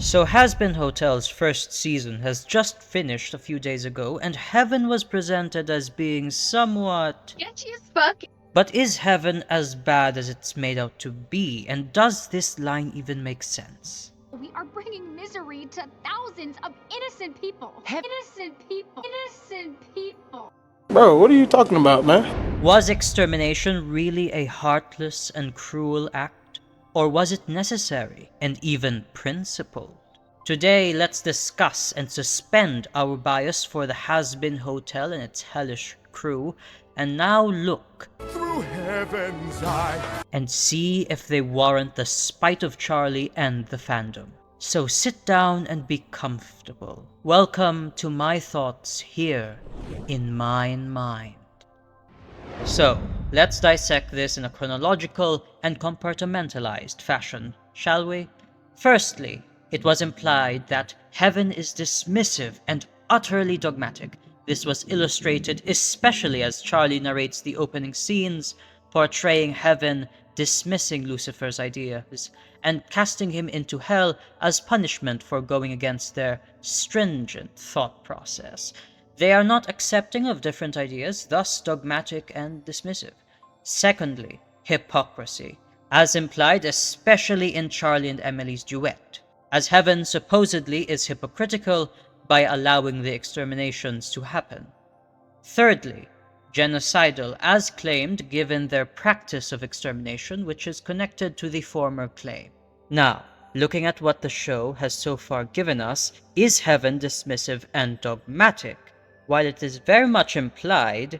So Hazbin Hotel's first season has just finished a few days ago, and heaven was presented as being somewhat sketchy as fuck. But is heaven as bad as it's made out to be, and does this line even make sense? We are bringing misery to thousands of innocent people. Innocent people. Innocent people. Bro, what are you talking about, man? Was extermination really a heartless and cruel act? Or was it necessary and even principled? Today, let's discuss and suspend our bias for the Hazbin Hotel and its hellish crew, and now look through heaven's eye and see if they warrant the spite of Charlie and the fandom. So sit down and be comfortable. Welcome to my thoughts here in mine mind. So, let's dissect this in a chronological and compartmentalized fashion, shall we? Firstly, it was implied that heaven is dismissive and utterly dogmatic. This was illustrated especially as Charlie narrates the opening scenes, portraying heaven dismissing Lucifer's ideas and casting him into hell as punishment for going against their stringent thought process. They are not accepting of different ideas, thus dogmatic and dismissive. Secondly, hypocrisy, as implied especially in Charlie and Emily's duet, as heaven supposedly is hypocritical by allowing the exterminations to happen. Thirdly, genocidal, as claimed given their practice of extermination, which is connected to the former claim. Now, looking at what the show has so far given us, is heaven dismissive and dogmatic? While it is very much implied,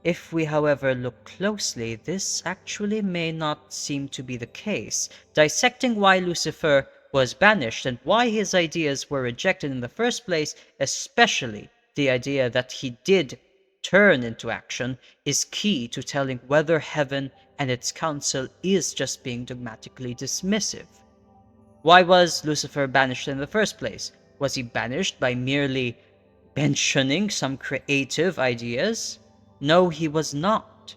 if we however look closely, this actually may not seem to be the case. Dissecting why Lucifer was banished and why his ideas were rejected in the first place, especially the idea that he did turn into action, is key to telling whether heaven and its council is just being dogmatically dismissive. Why was Lucifer banished in the first place? Was he banished by merely mentioning some creative ideas? No, he was not.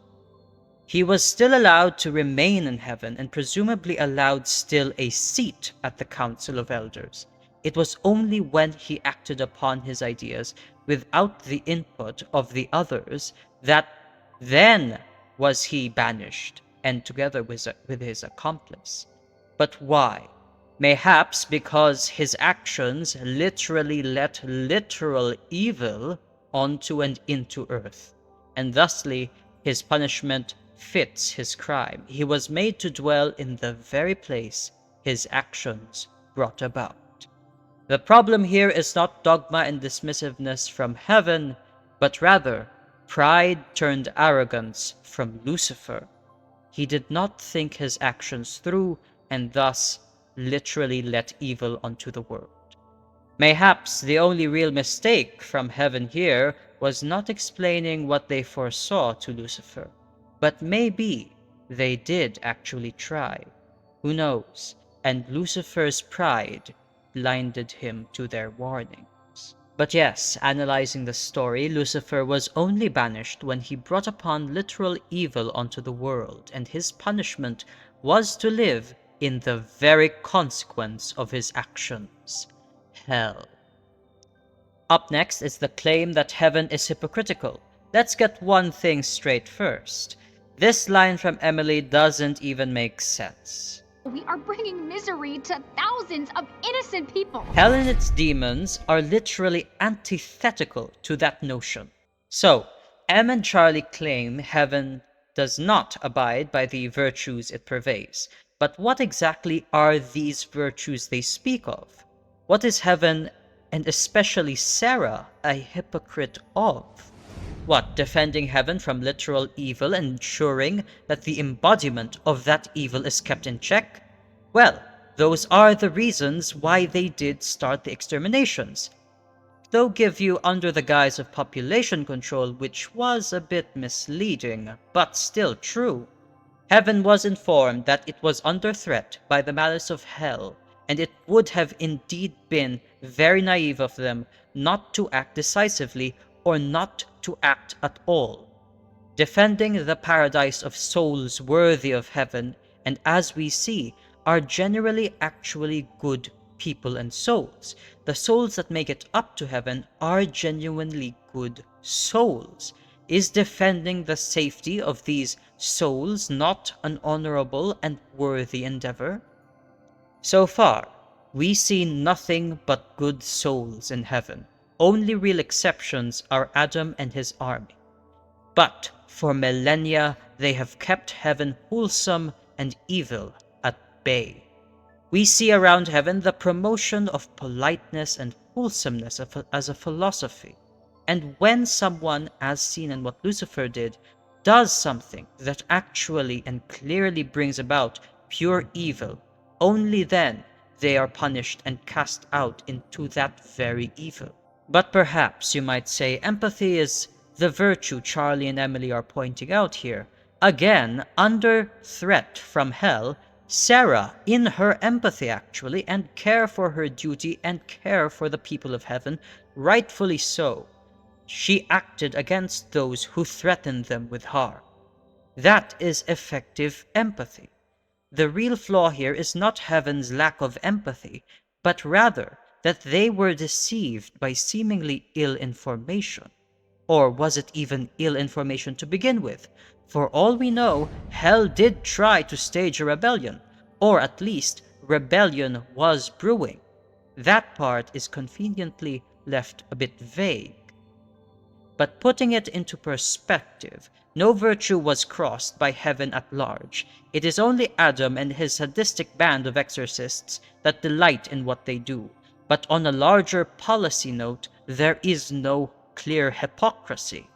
He was still allowed to remain in heaven and presumably allowed still a seat at the Council of Elders. It was only when he acted upon his ideas without the input of the others that then was he banished, and together with his accomplice. But why? Mayhaps because his actions literally let literal evil onto and into earth, and thusly his punishment fits his crime. He was made to dwell in the very place his actions brought about. The problem here is not dogma and dismissiveness from heaven, but rather pride turned arrogance from Lucifer. He did not think his actions through, and thus literally let evil onto the world. Mayhaps the only real mistake from heaven here was not explaining what they foresaw to Lucifer, but maybe they did actually try. Who knows? And Lucifer's pride blinded him to their warnings. But yes, analyzing the story, Lucifer was only banished when he brought upon literal evil onto the world, and his punishment was to live in the very consequence of his actions, hell. Up next is the claim that heaven is hypocritical. Let's get one thing straight first. This line from Emily doesn't even make sense. We are bringing misery to thousands of innocent people. Hell and its demons are literally antithetical to that notion. So, Em and Charlie claim heaven does not abide by the virtues it purveys. But what exactly are these virtues they speak of? What is heaven, and especially Sarah, a hypocrite of? What, defending heaven from literal evil and ensuring that the embodiment of that evil is kept in check? Well, those are the reasons why they did start the exterminations. Though give you under the guise of population control, which was a bit misleading, but still true. Heaven was informed that it was under threat by the malice of hell, and it would have indeed been very naive of them not to act decisively or not to act at all. Defending the paradise of souls worthy of heaven, and as we see, are generally actually good people and souls. The souls that make it up to heaven are genuinely good souls. Is defending the safety of these souls not an honorable and worthy endeavor? So far, we see nothing but good souls in heaven. Only real exceptions are Adam and his army. But for millennia, they have kept heaven wholesome and evil at bay. We see around heaven the promotion of politeness and wholesomeness as a philosophy. And when someone, as seen in what Lucifer did, does something that actually and clearly brings about pure evil, only then they are punished and cast out into that very evil. But perhaps you might say empathy is the virtue Charlie and Emily are pointing out here. Again, under threat from hell, Sarah, in her empathy actually, and care for her duty and care for the people of heaven, rightfully so, she acted against those who threatened them with harm. That is effective empathy. The real flaw here is not heaven's lack of empathy, but rather that they were deceived by seemingly ill information. Or was it even ill information to begin with? For all we know, hell did try to stage a rebellion, or at least rebellion was brewing. That part is conveniently left a bit vague. But putting it into perspective, no virtue was crossed by heaven at large. It is only Adam and his sadistic band of exorcists that delight in what they do. But on a larger policy note, there is no clear hypocrisy.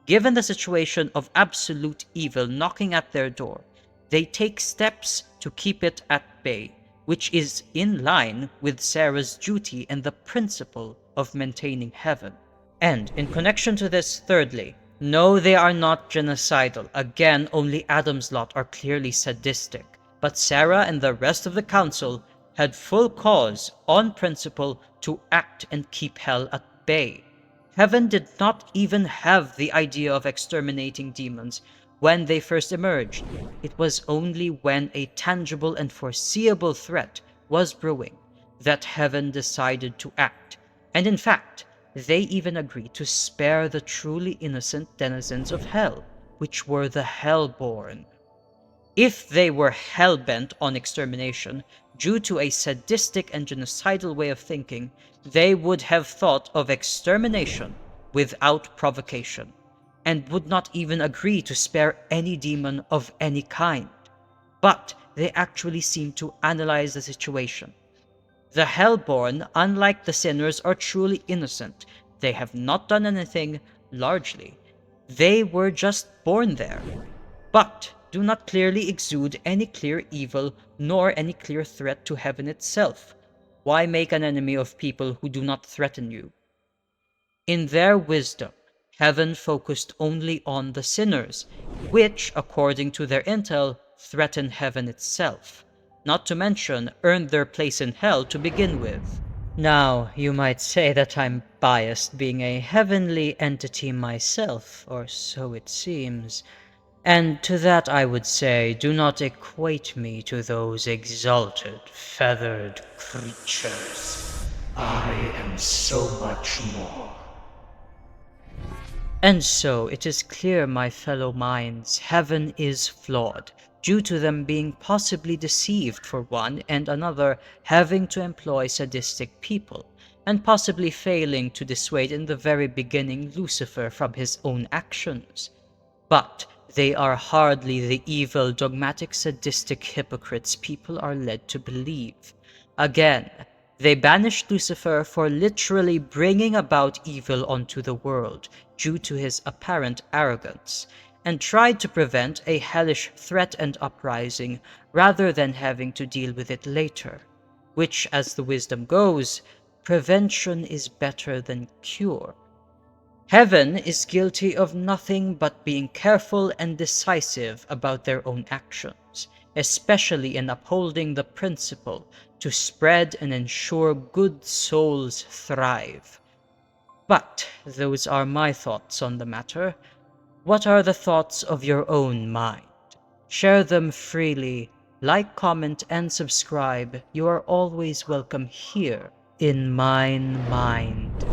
Given the situation of absolute evil knocking at their door, they take steps to keep it at bay, which is in line with Sarah's duty and the principle of maintaining heaven. And in connection to this, thirdly, no, they are not genocidal. Again, only Adam's lot are clearly sadistic. But Sarah and the rest of the council had full cause, on principle, to act and keep hell at bay. Heaven did not even have the idea of exterminating demons when they first emerged. It was only when a tangible and foreseeable threat was brewing that heaven decided to act. And in fact, they even agreed to spare the truly innocent denizens of hell, which were the Hellborn. If they were hell-bent on extermination, due to a sadistic and genocidal way of thinking, they would have thought of extermination without provocation, and would not even agree to spare any demon of any kind. But they actually seem to analyze the situation. The Hellborn, unlike the sinners, are truly innocent. They have not done anything, largely. They were just born there, but do not clearly exude any clear evil nor any clear threat to heaven itself. Why make an enemy of people who do not threaten you? In their wisdom, heaven focused only on the sinners, which, according to their intel, threaten heaven itself. Not to mention earned their place in hell to begin with. Now, you might say that I'm biased being a heavenly entity myself, or so it seems. And to that I would say, do not equate me to those exalted, feathered creatures. I am so much more. And so, it is clear, my fellow minds, heaven is flawed, due to them being possibly deceived for one and another having to employ sadistic people, and possibly failing to dissuade in the very beginning Lucifer from his own actions. But they are hardly the evil, dogmatic, sadistic hypocrites people are led to believe. Again, they banished Lucifer for literally bringing about evil onto the world due to his apparent arrogance, and tried to prevent a hellish threat and uprising rather than having to deal with it later, which, as the wisdom goes, prevention is better than cure. Heaven is guilty of nothing but being careful and decisive about their own actions, especially in upholding the principle to spread and ensure good souls thrive. But those are my thoughts on the matter. What are the thoughts of your own mind? Share them freely Like, comment, and subscribe. You are always welcome here in mine mind.